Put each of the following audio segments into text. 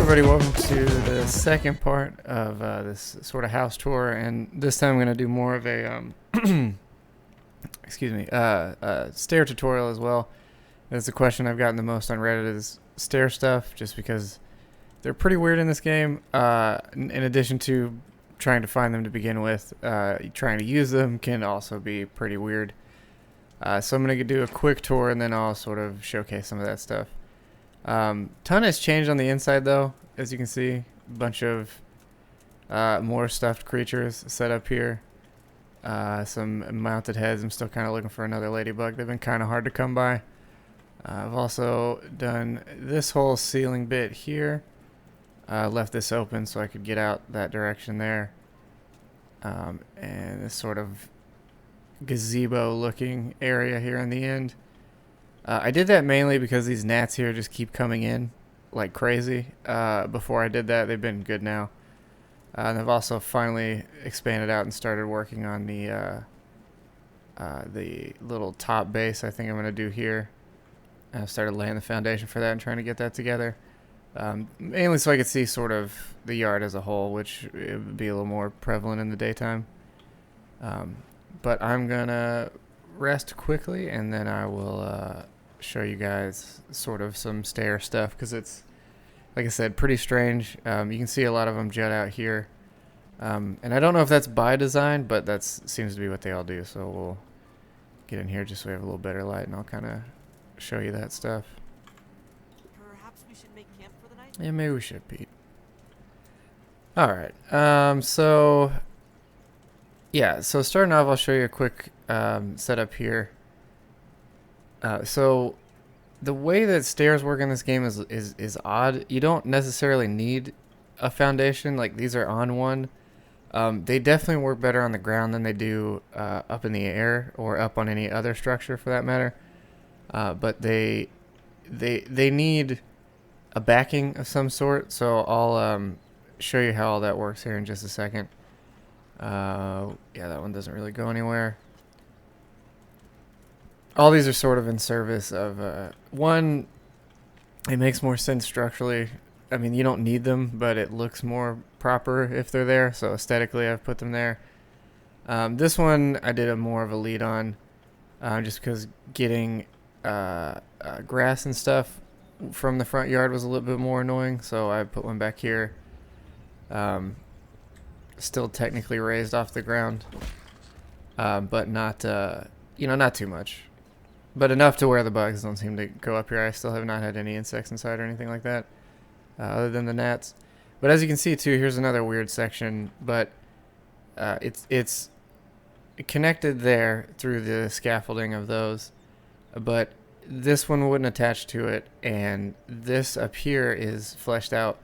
everybody, welcome to the second part of this sort of house tour, and this time I'm going to do more of a stair tutorial as well. That's the question I've gotten the most on Reddit is stair stuff, just because they're pretty weird in this game. In addition to trying to find them to begin with, trying to use them can also be pretty weird. So I'm going to do a quick tour, and then I'll sort of showcase some of that stuff. Ton has changed on the inside though, as you can see. A bunch of more stuffed creatures set up here. Some mounted heads. I'm still kind of looking for another ladybug. They've been kind of hard to come by. I've also done this whole ceiling bit here. Left this open so I could get out that direction there. And this sort of gazebo looking area here in the end. I did that mainly because these gnats here just keep coming in like crazy. Before I did that, they've been good now. And I've also finally expanded out and started working on the little top base I think I'm going to do here. I've started laying the foundation for that and trying to get that together. Mainly so I could see sort of the yard as a whole, which it would be a little more prevalent in the daytime. But I'm going to rest quickly, and then I will show you guys sort of some stair stuff, because it's, like I said, pretty strange. You can see a lot of them jut out here. And I don't know if that's by design, but that seems to be what they all do. So we'll get in here just so we have a little better light, and I'll kind of show you that stuff. Perhaps we should make camp for the night? Yeah, maybe we should, Pete. Alright, so starting off, I'll show you a quick setup here. So the way that stairs work in this game is odd. You don't necessarily need a foundation. Like, these are on one. They definitely work better on the ground than they do up in the air or up on any other structure for that matter. But they need a backing of some sort. So I'll show you how all that works here in just a second. Yeah, that one doesn't really go anywhere. All these are sort of in service of one, it makes more sense structurally. I mean, you don't need them, but it looks more proper if they're there. So aesthetically, I've put them there. This one I did more of a lead on, just because getting grass and stuff from the front yard was a little bit more annoying. So I put one back here. Still technically raised off the ground, but not not too much, but enough to where the bugs don't seem to go up here. I still have not had any insects inside or anything like that, other than the gnats. But as you can see too, here's another weird section, but it's connected there through the scaffolding of those, but this one wouldn't attach to it, and this up here is fleshed out,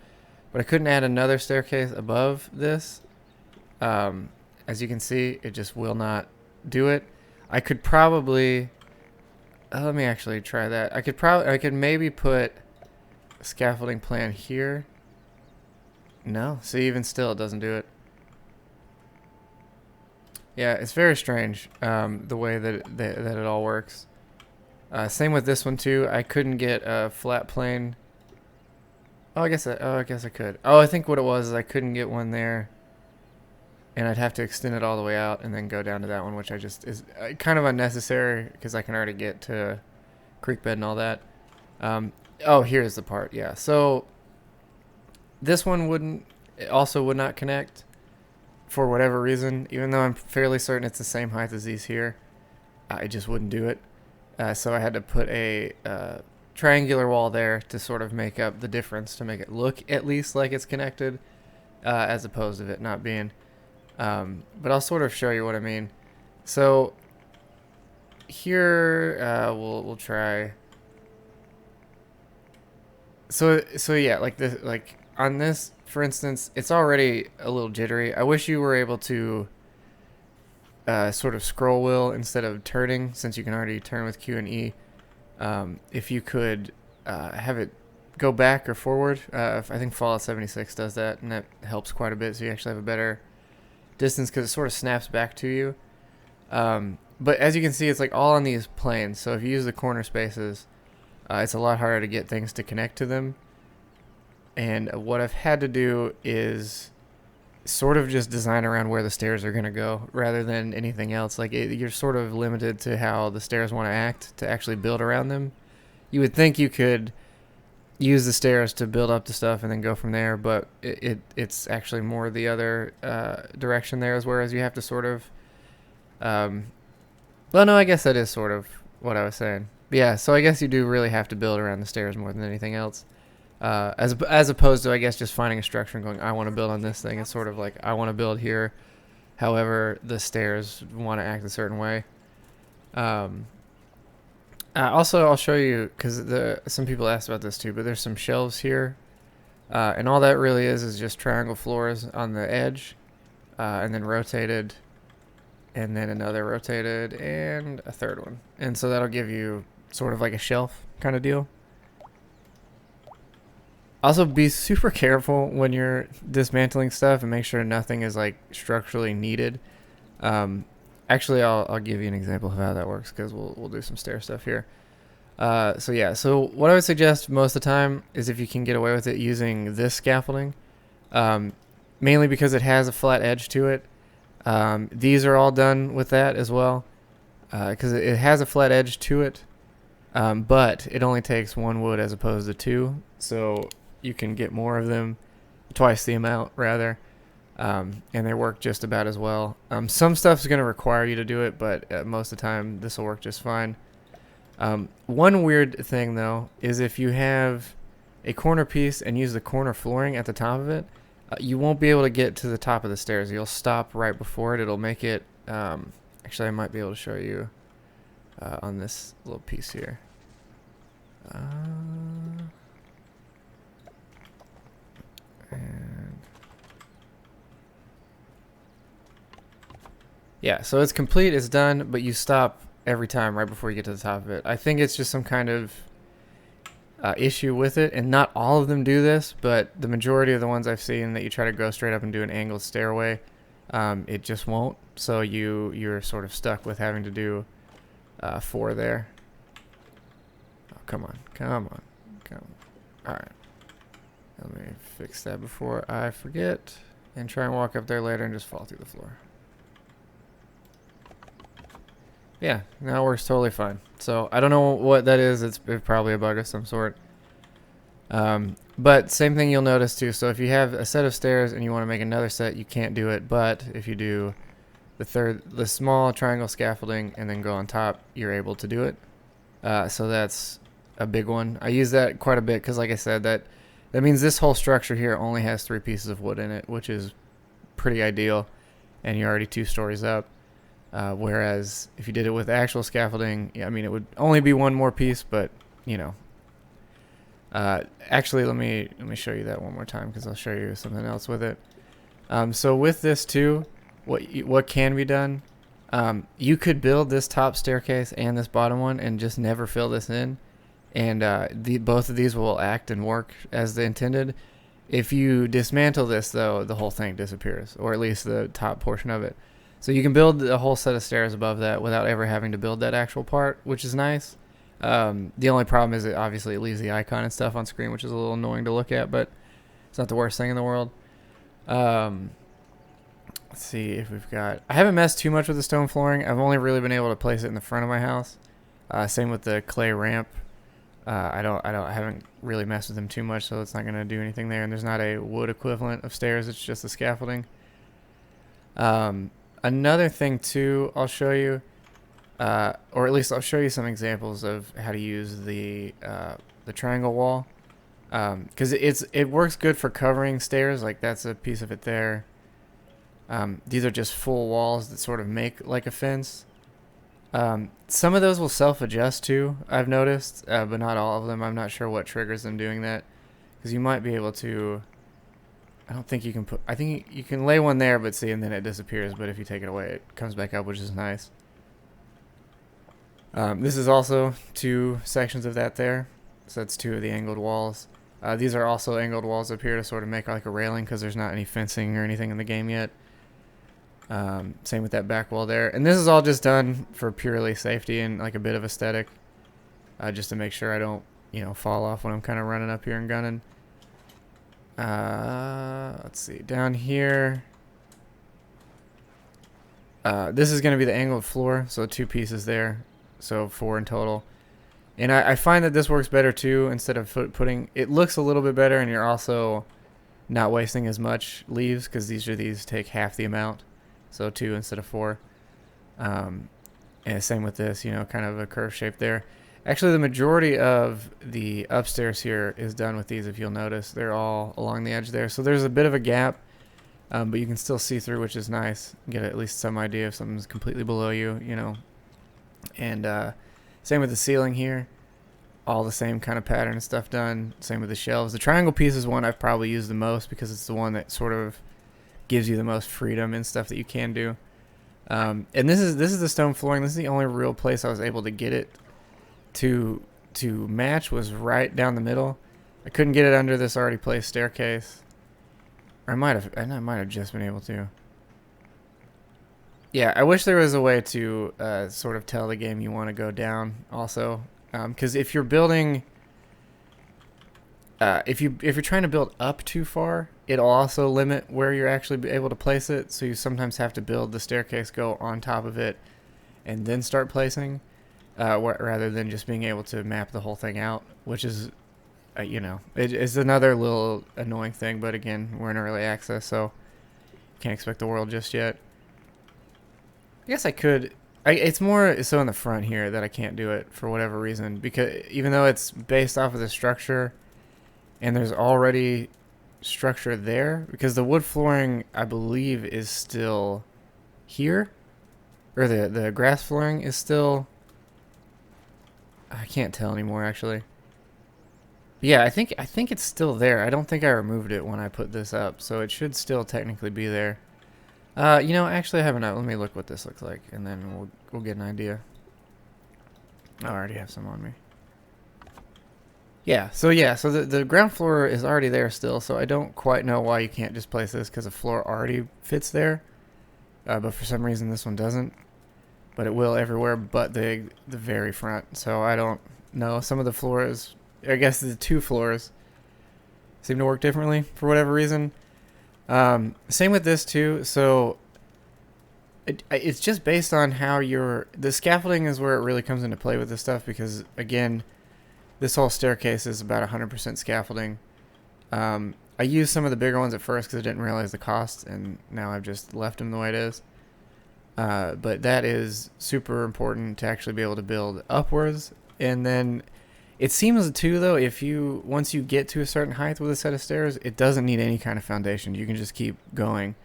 but I couldn't add another staircase above this. As you can see, it just will not do it. I could probably let me actually try that. I could maybe put a scaffolding plan here. No, see, even still it doesn't do it. Yeah, it's very strange, the way that it all works. Same with this one too. I couldn't get a flat plane. I guess I could. Oh, I think what it was is I couldn't get one there, and I'd have to extend it all the way out and then go down to that one, which is kind of unnecessary because I can already get to creek bed and all that. Oh, here's the part. Yeah, so this one would not connect for whatever reason, even though I'm fairly certain it's the same height as these here. I just wouldn't do it. So I had to put a triangular wall there to sort of make up the difference, to make it look at least like it's connected, as opposed to it not being. But I'll sort of show you what I mean. So here we'll try. So yeah, like this, like on this, for instance, it's already a little jittery. I wish you were able to sort of scroll wheel instead of turning, since you can already turn with Q and E. If you could have it go back or forward, I think Fallout 76 does that, and that helps quite a bit, so you actually have a better distance because it sort of snaps back to you. But as you can see, it's like all on these planes, so if you use the corner spaces, it's a lot harder to get things to connect to them. And what I've had to do is sort of just design around where the stairs are going to go rather than anything else. Like you're sort of limited to how the stairs want to act to actually build around them. You would think you could use the stairs to build up the stuff and then go from there, but it's actually more the other direction there, whereas you have to sort of well, no, I guess that is sort of what I was saying. But yeah, so I guess you do really have to build around the stairs more than anything else. As opposed to, I guess, just finding a structure and going, I want to build on this thing. It's sort of like, I want to build here. However, the stairs want to act a certain way. Also, I'll show you, because some people asked about this too, but there's some shelves here. And all that really is just triangle floors on the edge. And then rotated. And then another rotated. And a third one. And so that'll give you sort of like a shelf kind of deal. Also, be super careful when you're dismantling stuff and make sure nothing is like structurally needed. Actually, I'll give you an example of how that works because we'll do some stair stuff here. So what I would suggest most of the time is if you can get away with it using this scaffolding, mainly because it has a flat edge to it. These are all done with that as well because it has a flat edge to it, but it only takes one wood as opposed to two. So you can get more of them, twice the amount rather, and they work just about as well. Some stuff is going to require you to do it, but most of the time this will work just fine. One weird thing though is if you have a corner piece and use the corner flooring at the top of it, you won't be able to get to the top of the stairs. You'll stop right before it. It'll make it, actually I might be able to show you on this little piece here. And yeah, so it's complete, it's done, but you stop every time right before you get to the top of it. I think it's just some kind of issue with it, and not all of them do this, but the majority of the ones I've seen that you try to go straight up and do an angled stairway, it just won't. So you're sort of stuck with having to do 4 there. Oh, come on. All right. Let me fix that before I forget and try and walk up there later and just fall through the floor. Yeah, now it works totally fine. So I don't know what that is. It's probably a bug of some sort. But same thing you'll notice too. So if you have a set of stairs and you want to make another set, you can't do it. But if you do the small triangle scaffolding and then go on top, you're able to do it. So that's a big one. I use that quite a bit because, like I said, that means this whole structure here only has 3 pieces of wood in it, which is pretty ideal, and you're already 2 stories up. Whereas if you did it with actual scaffolding, I mean, it would only be 1 more piece, but you know. Actually, let me show you that one more time because I'll show you something else with it. So with this too, what can be done? You could build this top staircase and this bottom one and just never fill this in. And both of these will act and work as they intended. If you dismantle this, though, the whole thing disappears, or at least the top portion of it. So you can build a whole set of stairs above that without ever having to build that actual part, which is nice. The only problem is obviously it leaves the icon and stuff on screen, which is a little annoying to look at, but it's not the worst thing in the world. Let's see if we've got... I haven't messed too much with the stone flooring. I've only really been able to place it in the front of my house. Same with the clay ramp. I haven't really messed with them too much, so it's not going to do anything there. And there's not a wood equivalent of stairs. It's just the scaffolding. Another thing too, I'll show you, or at least I'll show you some examples of how to use the triangle wall, because it works good for covering stairs. Like that's a piece of it there. These are just full walls that sort of make like a fence. Some of those will self-adjust too, I've noticed, but not all of them. I'm not sure what triggers them doing that, because you might be able to... I don't think you can put... I think you can lay one there, but see, and then it disappears, but if you take it away, it comes back up, which is nice. This is also 2 sections of that there, so that's 2 of the angled walls. These are also angled walls up here to sort of make like a railing, because there's not any fencing or anything in the game yet. Same with that back wall there. And this is all just done for purely safety and like a bit of aesthetic, just to make sure I don't, fall off when I'm kind of running up here and gunning. Let's see. Down here. This is going to be the angled floor, so 2 pieces there. So 4 in total. And I find that this works better too, instead of putting... It looks a little bit better, and you're also not wasting as much leaves, because these take half the amount. So 2 instead of 4. And same with this, you know, kind of a curved shape there. Actually, the majority of the upstairs here is done with these, if you'll notice. They're all along the edge there. So there's a bit of a gap, but you can still see through, which is nice. Get at least some idea if something's completely below you, you know. And same with the ceiling here. All the same kind of pattern and stuff done. Same with the shelves. The triangle piece is one I've probably used the most, because it's the one that sort of gives you the most freedom and stuff that you can do. And this is the stone flooring. This is the only real place I was able to get it to match, was right down the middle. I couldn't get it under this already placed staircase. Or I might have just been able to. Yeah, I wish there was a way to sort of tell the game you want to go down also, because if you're building, if you're trying to build up too far, it'll also limit where you're actually able to place it. So you sometimes have to build the staircase, go on top of it, and then start placing, rather than just being able to map the whole thing out, which is, you know, it's another little annoying thing. But again, we're in early access, so can't expect the world just yet. I guess I could. It's more so in the front here that I can't do it for whatever reason, because even though it's based off of the structure, and there's already structure there, because the wood flooring, I believe, is still here, or the grass flooring is still. I can't tell anymore, actually. Yeah, I think it's still there. I don't think I removed it when I put this up, so it should still technically be there. You know, actually I haven't. Let me look what this looks like, and then we'll get an idea. Oh, I already have some on me. Yeah, so the ground floor is already there still, so I don't quite know why you can't just place this, because the floor already fits there. But for some reason this one doesn't. But it will everywhere but the very front. So I don't know. Some of the floors, I guess the 2 floors, seem to work differently for whatever reason. Same with this too. So it's just based on how the scaffolding is where it really comes into play with this stuff, because again, this whole staircase is about 100% scaffolding. I used some of the bigger ones at first because I didn't realize the cost, and now I've just left them the way it is. But that is super important to actually be able to build upwards. And then it seems too, though, once you get to a certain height with a set of stairs, it doesn't need any kind of foundation. You can just keep going,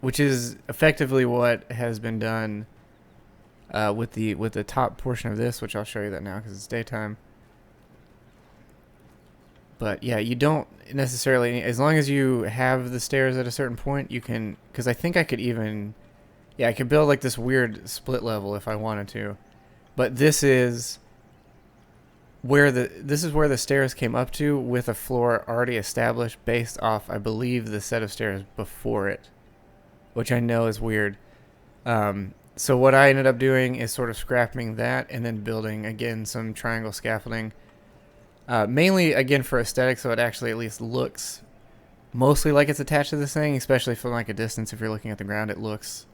which is effectively what has been done with the top portion of this, which I'll show you that now because it's daytime. But yeah, you don't necessarily, as long as you have the stairs at a certain point, you can, because I think I could even, yeah, I could build like this weird split level if I wanted to. But this is where the stairs came up to, with a floor already established based off, I believe, the set of stairs before it, which I know is weird. So what I ended up doing is sort of scrapping that and then building again some triangle scaffolding. Mainly, again, for aesthetics, so it actually at least looks mostly like it's attached to this thing, especially from like a distance. If you're looking at the ground, it looks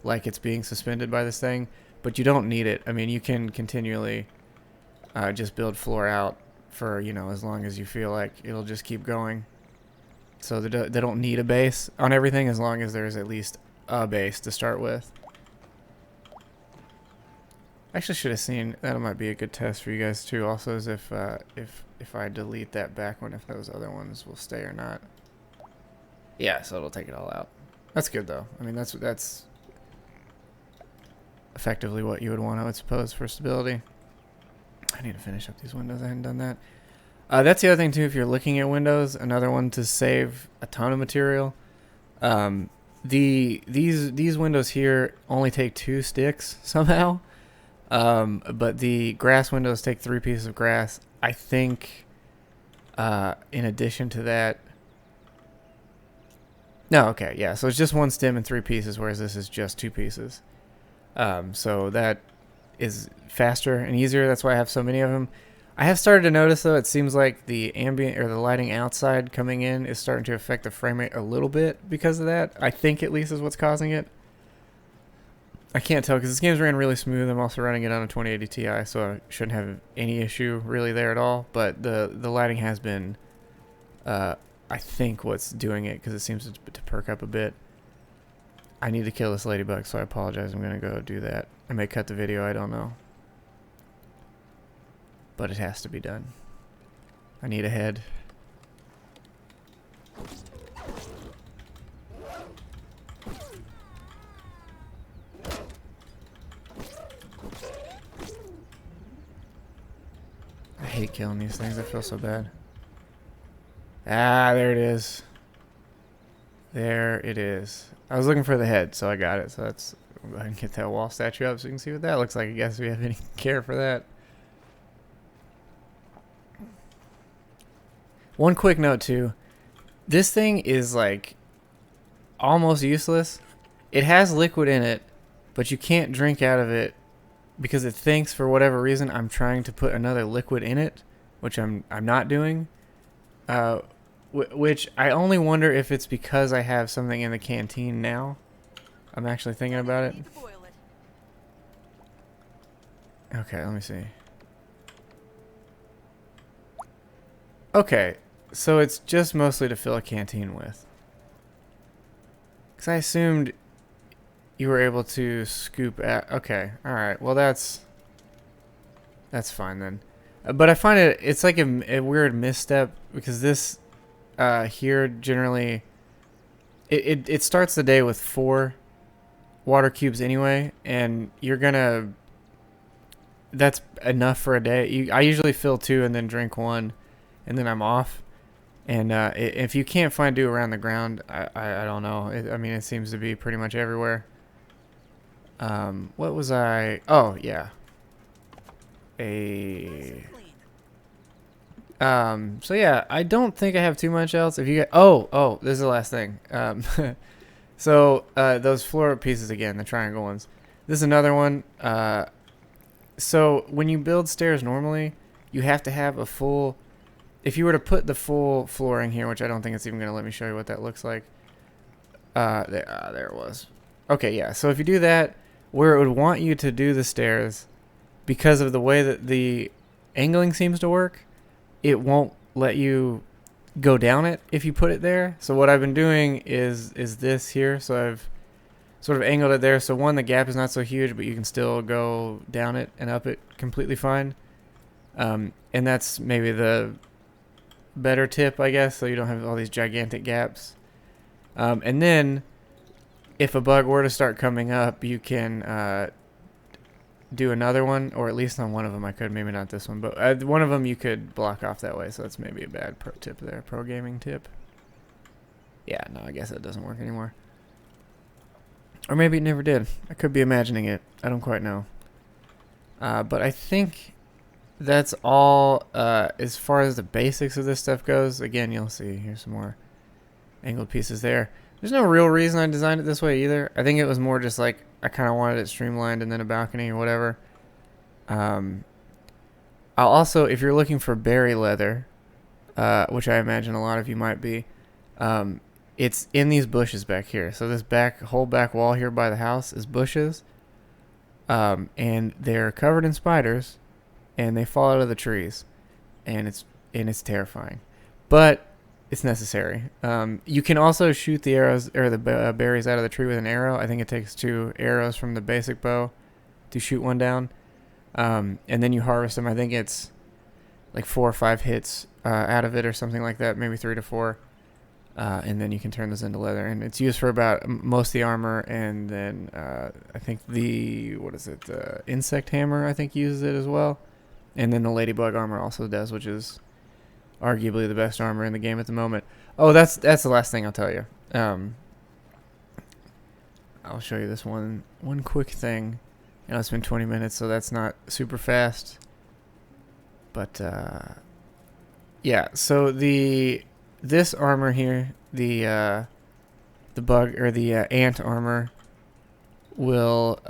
like it's being suspended by this thing, but you don't need it. I mean, you can continually just build floor out for, you know, as long as you feel like it'll just keep going. So they don't need a base on everything, as long as there's at least a base to start with. I actually should have seen, that might be a good test for you guys too, also, is if I delete that back one, if those other ones will stay or not. Yeah, so it'll take it all out. That's good though. I mean, that's effectively what you would want, I would suppose, for stability. I need to finish up these windows. I hadn't done that. That's the other thing too, if you're looking at windows, another one to save a ton of material. These windows here only take 2 sticks somehow. But the grass windows take 3 pieces of grass. I think, in addition to that, no, okay, yeah, so it's just 1 stem and 3 pieces, whereas this is just 2 pieces. So that is faster and easier. That's why I have so many of them. I have started to notice, though, it seems like the ambient or the lighting outside coming in is starting to affect the frame rate a little bit because of that. I think at least is what's causing it. I can't tell because this game's ran really smooth. I'm also running it on a 2080 Ti, so I shouldn't have any issue really there at all. But the lighting has been, I think, what's doing it because it seems to perk up a bit. I need to kill this ladybug, so I apologize. I'm going to go do that. I may cut the video, I don't know. But it has to be done. I need a head. I hate killing these things. I feel so bad. Ah, there it is. There it is. I was looking for the head, so I got it. So that's... I'll go ahead and get that wall statue up so you can see what that looks like. I guess we have any care for that. One quick note too. This thing is like almost useless. It has liquid in it, but you can't drink out of it because it thinks for whatever reason I'm trying to put another liquid in it, which I'm not doing. Which I only wonder if it's because I have something in the canteen now. I'm actually thinking about it. Okay, let me see. Okay, so it's just mostly to fill a canteen with. Because I assumed you were able to scoop at... Okay, alright, well that's fine then. But I find it's like a weird misstep because this here generally... It starts the day with 4 water cubes anyway, and you're gonna... That's enough for a day. I usually fill 2 and then drink 1, and then I'm off. And if you can't find dew around the ground, I don't know. I mean, it seems to be pretty much everywhere. What was I... Oh, yeah. So yeah, I don't think I have too much else. If you get... Oh, this is the last thing. So, those floor pieces again, the triangle ones. This is another one. So, when you build stairs normally, you have to have a full... If you were to put the full flooring here, which I don't think it's even going to let me show you what that looks like. There it was. Okay, yeah. So, if you do that, where it would want you to do the stairs, because of the way that the angling seems to work, it won't let you go down it if you put it there. So what I've been doing is this here. So I've sort of angled it there. So one, the gap is not so huge, but you can still go down it and up it completely fine. And that's maybe the better tip, I guess, so you don't have all these gigantic gaps. And then if a bug were to start coming up, you can do another one, or at least on one of them I could, maybe not this one, but one of them you could block off that way, so that's maybe a bad pro tip there, pro gaming tip. Yeah, no, I guess that doesn't work anymore. Or maybe it never did. I could be imagining it. I don't quite know. But I think that's all as far as the basics of this stuff goes. Again, you'll see here's some more angled pieces there. There's no real reason I designed it this way either. I think it was more just like I kind of wanted it streamlined and then a balcony or whatever. I'll also, if you're looking for berry leather, which I imagine a lot of you might be, it's in these bushes back here. So this whole back wall here by the house is bushes, and they're covered in spiders, and they fall out of the trees, and it's terrifying, but it's necessary. You can also shoot the arrows or the berries out of the tree with an arrow. I think it takes 2 arrows from the basic bow to shoot one down. And then you harvest them. I think it's like 4 or 5 hits out of it or something like that, maybe 3 to 4. And then you can turn those into leather. And it's used for about most of the armor. And then I think the insect hammer, I think, uses it as well. And then the ladybug armor also does, which is arguably the best armor in the game at the moment. Oh, that's the last thing I'll tell you. I'll show you this one quick thing. I know it's been 20 minutes, so that's not super fast. But yeah, so this armor here, the bug or the ant armor will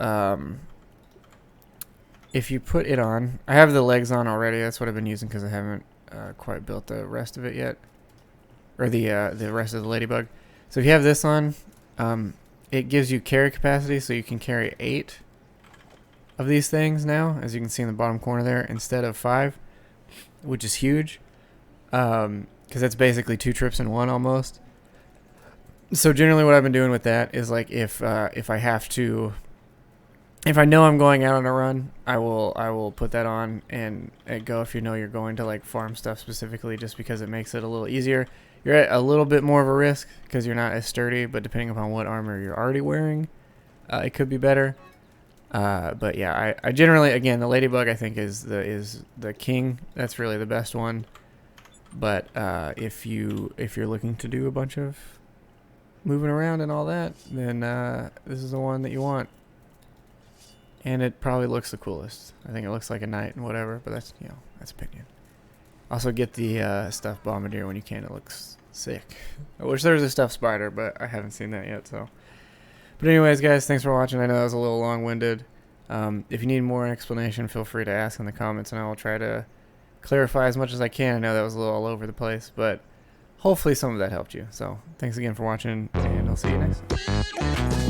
if you put it on, I have the legs on already. That's what I've been using because I haven't quite built the rest of it yet, or the rest of the ladybug. So if you have this on, it gives you carry capacity, so you can carry 8 of these things now, as you can see in the bottom corner there, instead of 5, which is huge, because that's basically 2 trips in one almost. So generally what I've been doing with that is, like, if I have to, if I know I'm going out on a run, I will put that on and go if you know you're going to, like, farm stuff specifically, just because it makes it a little easier. You're at a little bit more of a risk because you're not as sturdy, but depending upon what armor you're already wearing, it could be better. But yeah, I generally, again, the ladybug I think is the king. That's really the best one. But if you're looking to do a bunch of moving around and all that, then this is the one that you want. And it probably looks the coolest. I think it looks like a knight and whatever, but that's, you know, that's opinion. Also get the stuffed bombardier when you can. It looks sick. I wish there was a stuffed spider, but I haven't seen that yet. So, but anyways, guys, thanks for watching. I know that was a little long-winded. If you need more explanation, feel free to ask in the comments, and I will try to clarify as much as I can. I know that was a little all over the place, but hopefully some of that helped you. So, thanks again for watching, and I'll see you next time.